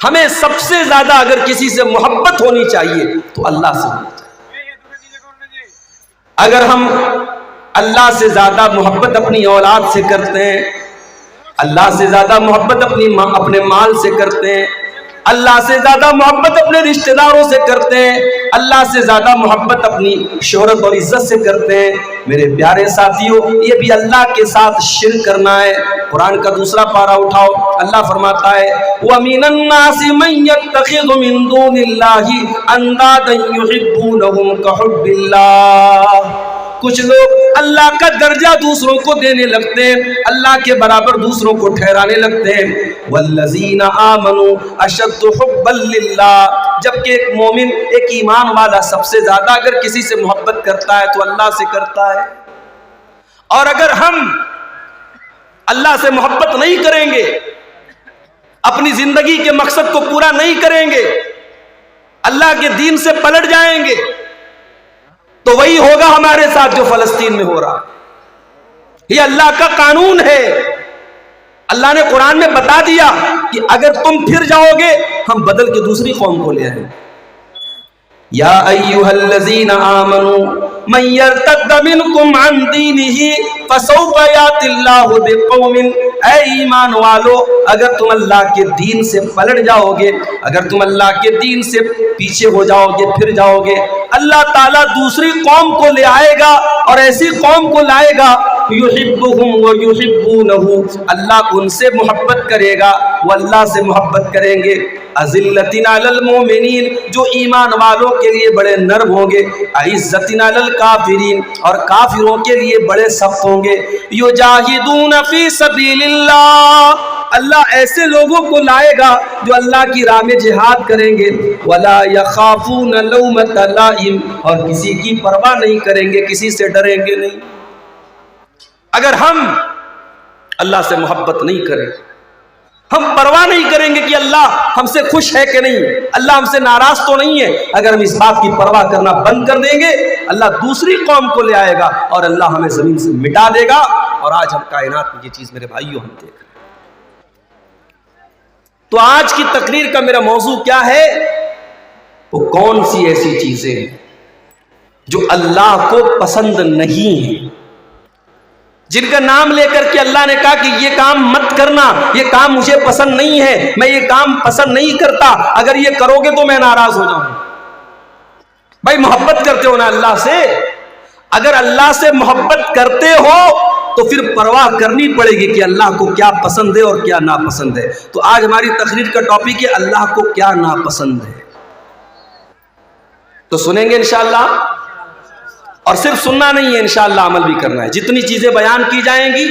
ہمیں سب سے زیادہ اگر کسی سے محبت ہونی چاہیے تو اللہ سے ہونی چاہیے۔ اگر ہم اللہ سے زیادہ محبت اپنی اولاد سے کرتے ہیں، اللہ سے زیادہ محبت اپنے مال سے کرتے ہیں، اللہ سے زیادہ محبت اپنے رشتہ داروں سے کرتے ہیں، اللہ سے زیادہ محبت اپنی شہرت اور عزت سے کرتے ہیں، میرے پیارے ساتھیوں یہ بھی اللہ کے ساتھ شرک کرنا ہے۔ قرآن کا دوسرا پارہ اٹھاؤ، اللہ فرماتا ہے وَمِنَ النَّاسِ مَن يَتَّخِذُ مِن دُونِ اللَّهِ أَندَادًا يُحِبُّونَهُمْ كَحُبِّ اللَّهِ۔ کچھ لوگ اللہ کا درجہ دوسروں کو دینے لگتے ہیں، اللہ کے برابر دوسروں کو ٹھہرانے لگتے ہیں۔ وَالَّذِينَ آمَنُوا أَشَدُّ حُبًّا لِلَّهِ، جبکہ ایک مومن، ایک ایمان والا سب سے زیادہ اگر کسی سے محبت کرتا ہے تو اللہ سے کرتا ہے۔ اور اگر ہم اللہ سے محبت نہیں کریں گے، اپنی زندگی کے مقصد کو پورا نہیں کریں گے، اللہ کے دین سے پلٹ جائیں گے، تو وہی ہوگا ہمارے ساتھ جو فلسطین میں ہو رہا۔ یہ اللہ کا قانون ہے۔ اللہ نے قرآن میں بتا دیا کہ اگر تم پھر جاؤ گے ہم بدل کے دوسری قوم کو لے آئیں گے۔ یا ایھا الذین آمنوا من یرتد منکم عن دینہ فسوف یأتی اللہ بقوم، اے ایمان والو اگر تم اللہ کے دین سے پلٹ جاؤ گے، اگر تم اللہ کے دین سے پیچھے ہو جاؤ گے، پھر جاؤ گے، اللہ تعالیٰ دوسری قوم کو لے آئے گا اور ایسی قوم کو لائے گا یحبہم ویحبونہ، اللہ ان سے محبت کرے گا، وہ اللہ سے محبت کریں گے۔ اذلۃ علی المؤمنین، جو ایمان والوں کے لیے بڑے نرم ہوں گے، عزت علی الکافرین، اور کافروں کے لیے بڑے سخت ہوں گے۔ یجاہدون فی سبیل اللہ، اللہ ایسے لوگوں کو لائے گا جو اللہ کی راہ میں جہاد کریں گے۔ ولا یخافون لومۃ لائم، اور کسی کی پرواہ نہیں کریں گے، کسی سے ڈریں گے نہیں۔ اگر ہم اللہ سے محبت نہیں کریں، ہم پرواہ نہیں کریں گے کہ اللہ ہم سے خوش ہے کہ نہیں، اللہ ہم سے ناراض تو نہیں ہے، اگر ہم اس بات کی پرواہ کرنا بند کر دیں گے اللہ دوسری قوم کو لے آئے گا اور اللہ ہمیں زمین سے مٹا دے گا۔ اور آج ہم کائنات میں یہ چیز میرے بھائیوں ہم دیکھ رہے ہیں۔ تو آج کی تقریر کا میرا موضوع کیا ہے؟ وہ کون سی ایسی چیزیں ہیں جو اللہ کو پسند نہیں ہیں، جن کا نام لے کر کے اللہ نے کہا کہ یہ کام مت کرنا، یہ کام مجھے پسند نہیں ہے، میں یہ کام پسند نہیں کرتا، اگر یہ کرو گے تو میں ناراض ہو جاؤں۔ بھائی محبت کرتے ہو نا اللہ سے، اگر اللہ سے محبت کرتے ہو تو پھر پرواہ کرنی پڑے گی کہ اللہ کو کیا پسند ہے اور کیا ناپسند ہے۔ تو آج ہماری تقریر کا ٹاپک ہے اللہ کو کیا ناپسند ہے، تو سنیں گے انشاءاللہ، اور صرف سننا نہیں ہے، انشاءاللہ عمل بھی کرنا ہے۔ جتنی چیزیں بیان کی جائیں گی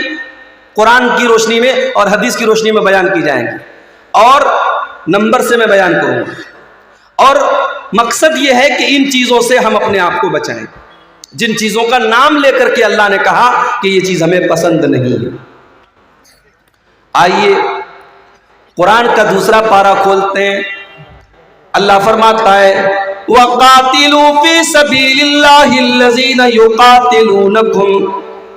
قرآن کی روشنی میں اور حدیث کی روشنی میں بیان کی جائیں گی، اور نمبر سے میں بیان کروں گا، اور مقصد یہ ہے کہ ان چیزوں سے ہم اپنے آپ کو بچائیں، جن چیزوں کا نام لے کر کے اللہ نے کہا کہ یہ چیز ہمیں پسند نہیں ہے۔ آئیے قرآن کا دوسرا پارہ کھولتے ہیں، اللہ فرماتا ہے وَقَاتِلُوا فِي سَبِيلِ اللَّهِ الَّذِينَ يُقَاتِلُونَكُمْ،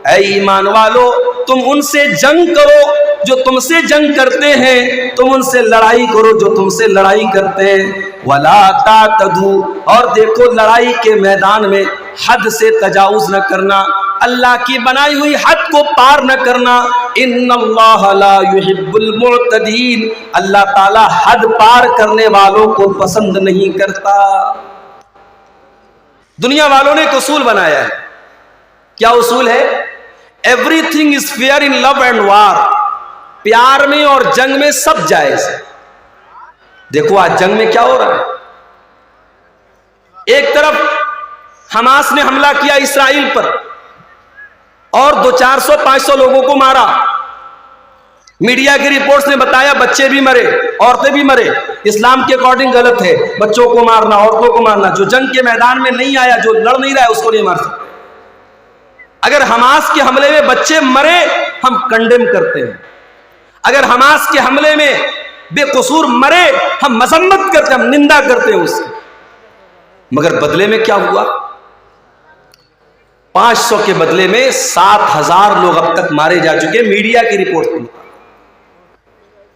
اے ایمان والو تم ان سے جنگ کرو جو تم سے جنگ کرتے ہیں، تم ان سے لڑائی کرو جو تم سے لڑائی کرتے ہیں۔ وَلَا تَعْتَدُوا، اور دیکھو لڑائی کے میدان میں حد سے تجاوز نہ کرنا، اللہ کی بنائی ہوئی حد کو پار نہ کرنا۔ ان اللہ لا يحب المعتدین، اللہ تعالی حد پار کرنے والوں کو پسند نہیں کرتا۔ دنیا والوں نے ایک اصول بنایا ہے، کیا اصول ہے؟ Everything is fair in love and war, پیار میں اور جنگ میں سب جائز ہے۔ دیکھو آج جنگ میں کیا ہو رہا ہے، ایک طرف حماس نے حملہ کیا اسرائیل پر اور 400-500 لوگوں کو مارا، میڈیا کی رپورٹس نے بتایا بچے بھی مرے، عورتیں بھی مرے، اسلام کے اکارڈنگ غلط ہے بچوں کو مارنا، عورتوں کو مارنا، جو جنگ کے میدان میں نہیں آیا، جو لڑ نہیں رہا ہے اس کو نہیں مار سکتے۔ اگر حماس کے حملے میں بچے مرے ہم کنڈیم کرتے ہیں، اگر حماس کے حملے میں بے قصور مرے ہم مذمت کرتے ہیں، ہم نندا کرتے ہیں اس کی، مگر بدلے میں کیا ہوا؟ 500 کے بدلے میں 7000 لوگ اب تک مارے جا چکے، میڈیا کی رپورٹ میں۔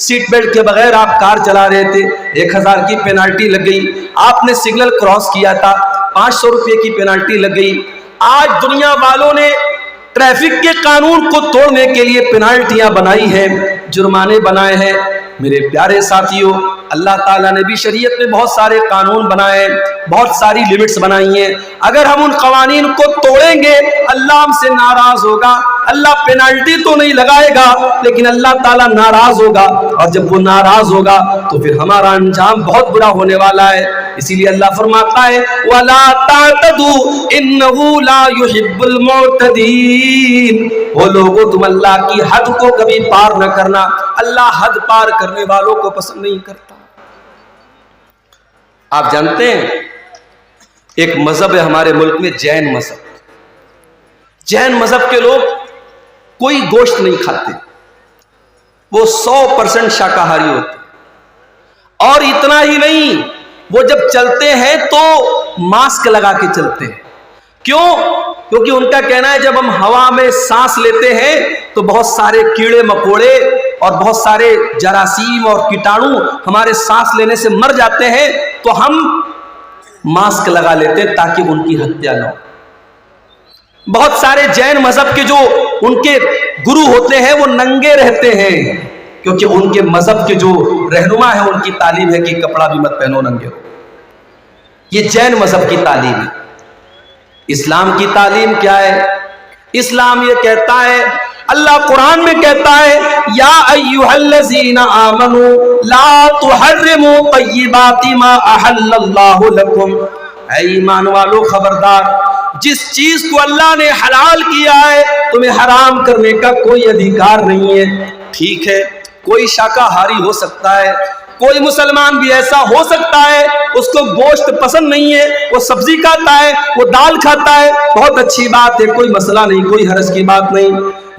سیٹ بیلٹ کے بغیر آپ کار چلا رہے تھے، 1000 کی پینالٹی لگ گئی، آپ نے سگنل کراس کیا تھا، 500 روپے کی پینالٹی لگ گئی۔ آج دنیا والوں نے ٹریفک کے قانون کو توڑنے کے لیے پینالٹیاں بنائی ہیں، جرمانے بنائے ہیں۔ میرے پیارے ساتھیوں، اللہ تعالیٰ نے بھی شریعت میں بہت سارے قانون بنائے، بہت ساری لیمٹس بنائی ہیں۔ اگر ہم ان قوانین کو توڑیں گے اللہ ہم سے ناراض ہوگا۔ اللہ پینالٹی تو نہیں لگائے گا لیکن اللہ تعالیٰ ناراض ہوگا، اور جب وہ ناراض ہوگا تو پھر ہمارا انجام بہت برا ہونے والا ہے۔ اسی لیے اللہ فرماتا ہے وَلَا تَعْتَدُوا إِنَّهُ لَا يُحِبُّ الْمُعْتَدِينَ۔ وہ لوگوں تم اللہ کی حد کو کبھی پار نہ کرنا، اللہ حد پار کرنے والوں کو پسند نہیں کرتا۔ آپ جانتے ہیں ایک مذہب ہے ہمارے ملک میں، جین مذہب۔ جین مذہب کے لوگ کوئی گوشت نہیں کھاتے، وہ 100% شاکاہاری ہوتے، اور اتنا ہی نہیں، وہ جب چلتے ہیں تو ماسک لگا کے چلتے ہیں۔ کیوں؟ کیونکہ ان کا کہنا ہے جب ہم ہوا میں سانس لیتے ہیں تو بہت سارے کیڑے مکوڑے اور بہت سارے جراثیم اور کیٹاڑو ہمارے سانس لینے سے مر جاتے ہیں، تو ہم ماسک لگا لیتے ہیں تاکہ ان کی ہتیا نہ ہو۔ بہت سارے جین مذہب کے جو ان کے گرو ہوتے ہیں وہ ننگے رہتے ہیں، کیونکہ ان کے مذہب کے جو رہنما ہیں ان کی تعلیم ہے کہ کپڑا بھی مت پہنو، ننگے ہو۔ یہ جین مذہب کی تعلیم ہے۔ اسلام کی تعلیم کیا ہے؟ اسلام یہ کہتا ہے، اللہ قرآن میں کہتا ہے یا ایھا الذین آمنوا لا تحرموا طیبات ما احل اللہ لکم۔ اے ایمان والو خبردار، جس چیز کو اللہ نے حلال کیا ہے تمہیں حرام کرنے کا کوئی ادھیکار نہیں ہے۔ ٹھیک ہے، کوئی شاکاہاری ہو سکتا ہے، کوئی مسلمان بھی ایسا ہو سکتا ہے اس کو گوشت پسند نہیں ہے، وہ سبزی کھاتا ہے، وہ دال کھاتا ہے، بہت اچھی بات ہے، کوئی مسئلہ نہیں، کوئی حرج کی بات نہیں۔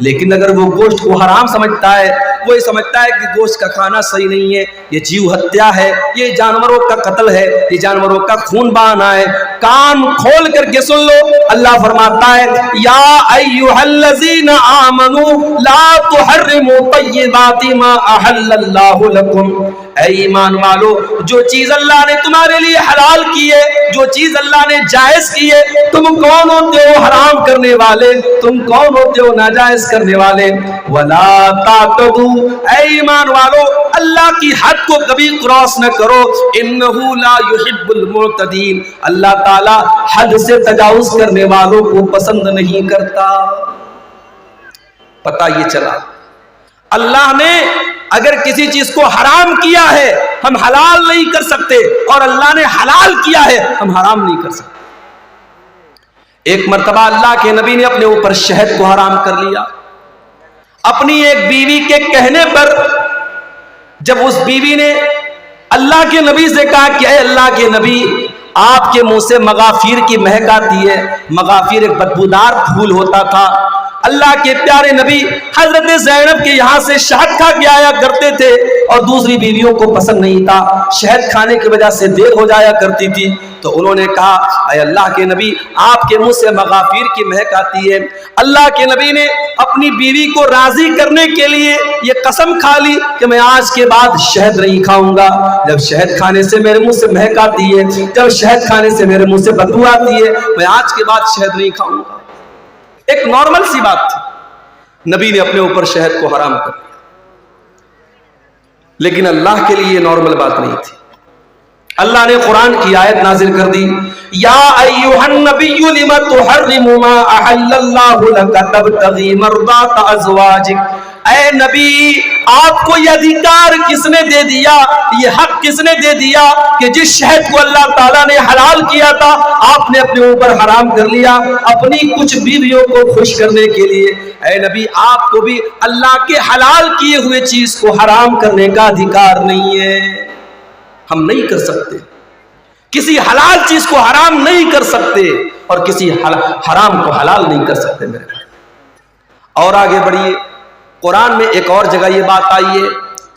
لیکن اگر وہ گوشت کو حرام سمجھتا ہے، وہ یہ سمجھتا ہے کہ گوشت کا کھانا صحیح نہیں ہے، یہ جیو ہتیا ہے، یہ جانوروں کا قتل ہے، یہ جانوروں کا خون بہانا ہے، کان کھول کر کے سن لو، اللہ فرماتا ہے یا ایھا الذین آمنوا لا تحرموا طیبات ما احل اللہ لکم۔ اے ایمان والو، جو چیز اللہ نے تمہارے لیے حلال کی ہے، جو چیز اللہ نے جائز کی ہے، تم کون ہوتے ہو حرام کرنے والے؟ تم کون ہوتے ہو ناجائز کرنے والے؟ وَلَا تَعْتَدُوا، اے ایمان والو اللہ کی حد کو کبھی کراس نہ کرو، إِنَّهُ لَا يُحِبُّ الْمُعْتَدِينَ، اللہ تعالی حد سے تجاوز کرنے والوں کو پسند نہیں کرتا۔ پتہ یہ چلا اللہ نے اگر کسی چیز کو حرام کیا ہے ہم حلال نہیں کر سکتے، اور اللہ نے حلال کیا ہے ہم حرام نہیں کر سکتے۔ ایک مرتبہ اللہ کے نبی نے اپنے اوپر شہد کو حرام کر لیا، اپنی ایک بیوی کے کہنے پر۔ جب اس بیوی نے اللہ کے نبی سے کہا کہ اے اللہ کے نبی، آپ کے منہ سے مغافیر کی مہک آتی ہے، مغافیر ایک بدبودار پھول ہوتا تھا، اللہ کے پیارے نبی حضرت زینب کے یہاں سے شہد کھا کے آیا کرتے تھے اور دوسری بیویوں کو پسند نہیں تھا، شہد کھانے کی وجہ سے دیر ہو جایا کرتی تھی۔ تو انہوں نے کہا اے اللہ کے نبی، آپ کے منہ سے مغافیر کی مہک آتی ہے۔ اللہ کے نبی نے اپنی بیوی کو راضی کرنے کے لیے یہ قسم کھا لی کہ میں آج کے بعد شہد نہیں کھاؤں گا، جب شہد کھانے سے میرے منہ سے مہک آتی ہے، جب شہد کھانے سے میرے منہ سے بدبو آتی ہے، میں آج کے بعد شہد نہیں کھاؤں گا۔ ایک نارمل سی بات تھی، نبی نے اپنے اوپر شہد کو حرام کر دیا، لیکن اللہ کے لیے یہ نارمل بات نہیں تھی۔ اللہ نے قرآن کی آیت نازل کر دی یا ایھا النبی لم تحرم ما احل اللہ لک تبتغی مرضات ازواجک۔ اے نبی، آپ کو یہ ادھیکار کس نے دے دیا، یہ حق کس نے دے دیا کہ جس شہد کو اللہ تعالیٰ نے حلال کیا تھا آپ نے اپنے اوپر حرام کر لیا اپنی کچھ بیویوں کو خوش کرنے کے لیے؟ اے نبی، آپ کو بھی اللہ کے حلال کیے ہوئے چیز کو حرام کرنے کا ادھیکار نہیں ہے۔ ہم نہیں کر سکتے، کسی حلال چیز کو حرام نہیں کر سکتے اور کسی حرام کو حلال نہیں کر سکتے میرے بھائی۔ اور آگے بڑھیے، قرآن میں ایک اور جگہ یہ بات آئی ہے،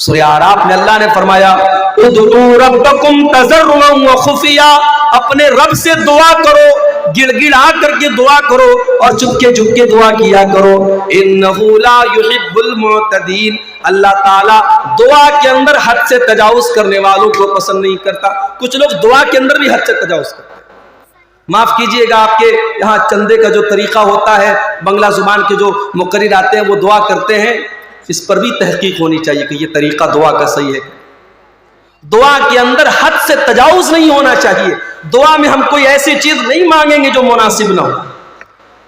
سورہ اعراف میں اللہ نے فرمایا ادعوا ربکم تضرعا وخفیا، اپنے رب سے دعا کرو، گڑ گڑا کر کے دعا کرو اور چپکے چپکے دعا کیا کرو۔ انہ لا یحب المعتدین، اللہ تعالیٰ دعا کے اندر حد سے تجاوز کرنے والوں کو پسند نہیں کرتا. کچھ لوگ دعا کے اندر بھی حد سے تجاوز کرتے ہیں. معاف کیجئے گا، آپ کے یہاں چندے کا جو طریقہ ہوتا ہے، بنگلہ زبان کے جو مقرر آتے ہیں وہ دعا کرتے ہیں، اس پر بھی تحقیق ہونی چاہیے کہ یہ طریقہ دعا کا صحیح ہے. دعا کے اندر حد سے تجاوز نہیں ہونا چاہیے. دعا میں ہم کوئی ایسی چیز نہیں مانگیں گے جو مناسب نہ ہو.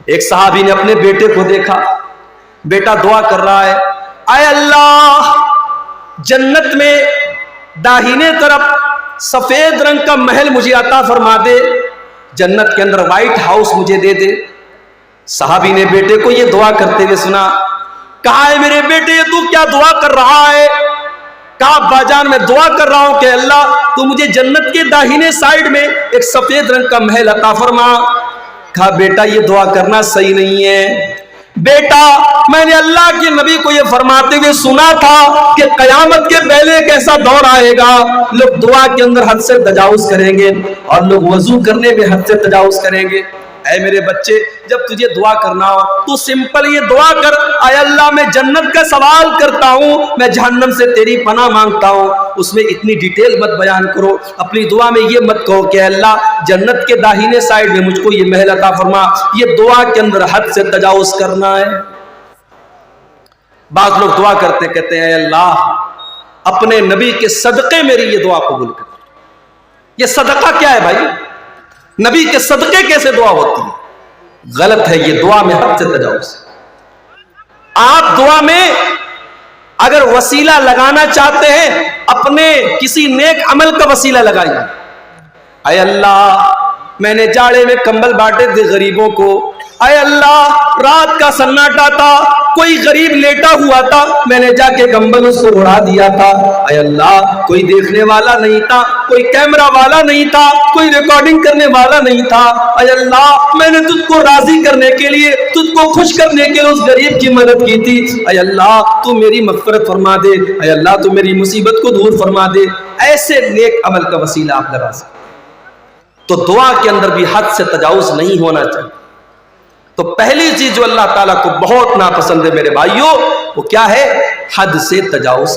ایک صحابی نے اپنے بیٹے کو دیکھا، بیٹا دعا کر رہا ہے، اے اللہ جنت میں داہنے طرف سفید رنگ کا محل مجھے عطا فرما دے، جنت کے اندر وائٹ ہاؤس مجھے دے دے. صحابی نے بیٹے کو یہ دعا کرتے ہوئے سنا. کہا ہے میرے بیٹے یہ تو کیا دعا کر رہا ہے؟ کہا ابا جان میں دعا کر رہا ہوں کہ اللہ تو مجھے جنت کے داہنے سائیڈ میں ایک سفید رنگ کا محل عطا فرما. کہا بیٹا یہ دعا کرنا صحیح نہیں ہے بیٹا، میں نے اللہ کے نبی کو یہ فرماتے ہوئے سنا تھا کہ قیامت کے پہلے ایک ایسا دور آئے گا لوگ دعا کے اندر حد سے تجاوز کریں گے اور لوگ وضو کرنے میں حد سے تجاوز کریں گے. اے میرے بچے جب تجھے دعا کرنا ہو تو سمپل یہ دعا کر، اے اللہ میں جنت کا سوال کرتا ہوں، میں جہنم سے تیری پناہ مانگتا ہوں. اس میں اتنی ڈیٹیل مت بیان کرو. اپنی دعا میں یہ مت کہو کہ اللہ جنت کے داہنے سائیڈ میں مجھ کو یہ محل عطا فرما. یہ دعا کے اندر حد سے تجاوز کرنا ہے. بعض لوگ دعا کرتے کہتے ہیں اے اللہ اپنے نبی کے صدقے میری یہ دعا قبول کر. یہ صدقہ کیا ہے بھائی؟ نبی کے صدقے کیسے دعا ہوتی ہے؟ غلط ہے یہ. دعا میں حد سے تجاوز. آپ دعا میں اگر وسیلہ لگانا چاہتے ہیں اپنے کسی نیک عمل کا وسیلہ لگائیے. اے اللہ میں نے جاڑے میں کمبل بانٹے تھے غریبوں کو. اے اللہ رات کا سناٹا تھا، کوئی غریب لیٹا ہوا تھا، میں نے جا کے کمبل اس کو اڑا دیا تھا. اے اللہ کوئی دیکھنے والا نہیں تھا، کوئی کیمرہ والا نہیں تھا، کوئی ریکارڈنگ کرنے والا نہیں تھا. اے اللہ میں نے تجھ کو راضی کرنے کے لیے، تجھ کو خوش کرنے کے لیے اس غریب کی مدد کی تھی. اے اللہ تو میری مغفرت فرما دے. اے اللہ تو میری مصیبت کو دور فرما دے. ایسے نیک عمل کا وسیلہ آپ لگا سکتے. تو دعا کے اندر بھی حد سے تجاوز نہیں ہونا چاہیے. تو پہلی چیز جو اللہ تعالیٰ کو بہت ناپسند ہے میرے بھائیوں وہ کیا ہے؟ حد سے تجاوز.